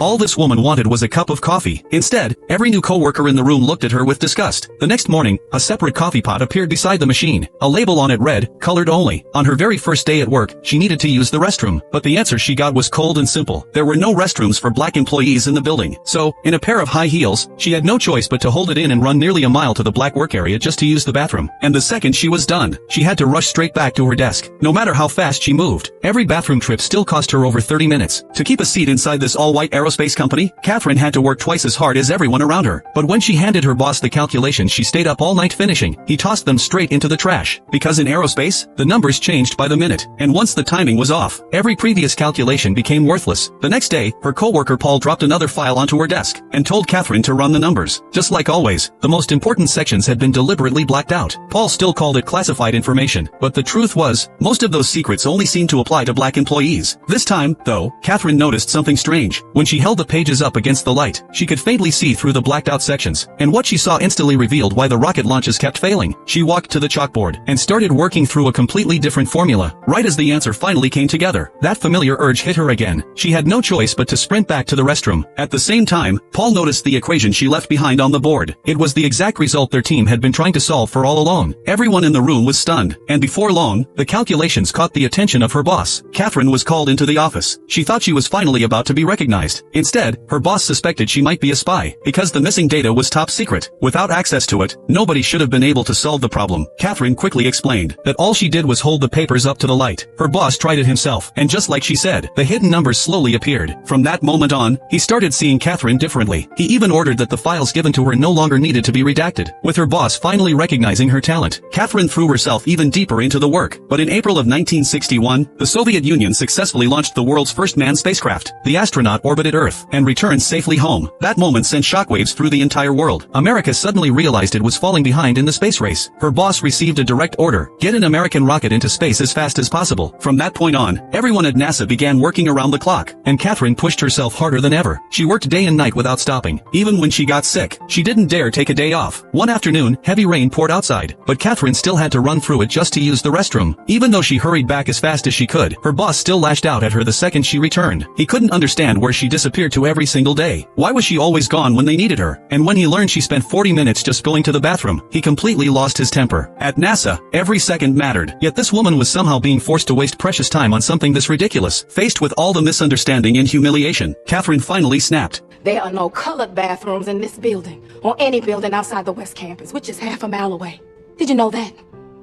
All this woman wanted was a cup of coffee. Instead, every new coworker in the room looked at her with disgust. The next morning, a separate coffee pot appeared beside the machine. A label on it read, "Colored only." On her very first day at work, she needed to use the restroom, but the answer she got was cold and simple. There were no restrooms for black employees in the building. So, in a pair of high heels, she had no choice but to hold it in and run nearly a mile to the black work area just to use the bathroom. And the second she was done, she had to rush straight back to her desk. No matter how fast she moved, every bathroom trip still cost her over 30 minutes. To keep a seat inside this all-white aerospace company, Catherine had to work twice as hard as everyone around her. But when she handed her boss the calculations she stayed up all night finishing, he tossed them straight into the trash. Because in aerospace, the numbers changed by the minute, and once the timing was off, every previous calculation became worthless. The next day, her coworker Paul dropped another file onto her desk, and told Catherine to run the numbers. Just like always, the most important sections had been deliberately blacked out. Paul still called it classified information, but the truth was, most of those secrets only seemed to apply to black employees. This time, though, Catherine noticed something strange. When she held the pages up against the light, she could faintly see through the blacked out sections, and what she saw instantly revealed why the rocket launches kept failing. She walked to the chalkboard, and started working through a completely different formula. Right as the answer finally came together, that familiar urge hit her again. She had no choice but to sprint back to the restroom. At the same time, Paul noticed the equation she left behind on the board. It was the exact result their team had been trying to solve for all along. Everyone in the room was stunned, and before long, the calculations caught the attention of her boss. Catherine was called into the office. She thought she was finally about to be recognized. Instead, her boss suspected she might be a spy, because the missing data was top secret. Without access to it, nobody should have been able to solve the problem. Catherine quickly explained that all she did was hold the papers up to the light. Her boss tried it himself, and just like she said, the hidden numbers slowly appeared. From that moment on, he started seeing Catherine differently. He even ordered that the files given to her no longer needed to be redacted. With her boss finally recognizing her talent, Catherine threw herself even deeper into the work. But in April of 1961, the Soviet Union successfully launched the world's first manned spacecraft. The astronaut orbited Earth, and returned safely home. That moment sent shockwaves through the entire world. America suddenly realized it was falling behind in the space race. Her boss received a direct order: get an American rocket into space as fast as possible. From that point on, everyone at NASA began working around the clock, and Catherine pushed herself harder than ever. She worked day and night without stopping. Even when she got sick, she didn't dare take a day off. One afternoon, heavy rain poured outside, but Catherine still had to run through it just to use the restroom. Even though she hurried back as fast as she could, her boss still lashed out at her the second she returned. He couldn't understand where she disappeared to every single day. Why was she always gone when they needed her? And when he learned she spent 40 minutes just going to the bathroom, he completely lost his temper. At NASA, every second mattered, yet this woman was somehow being forced to waste precious time on something this ridiculous. Faced with all the misunderstanding and humiliation, Catherine finally snapped. There are no colored bathrooms in this building, or any building outside the West Campus, which is half a mile away. Did you know that?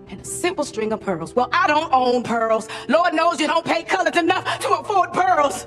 And a simple string of pearls. Well, I don't own pearls. Lord knows you don't pay colored enough to afford pearls.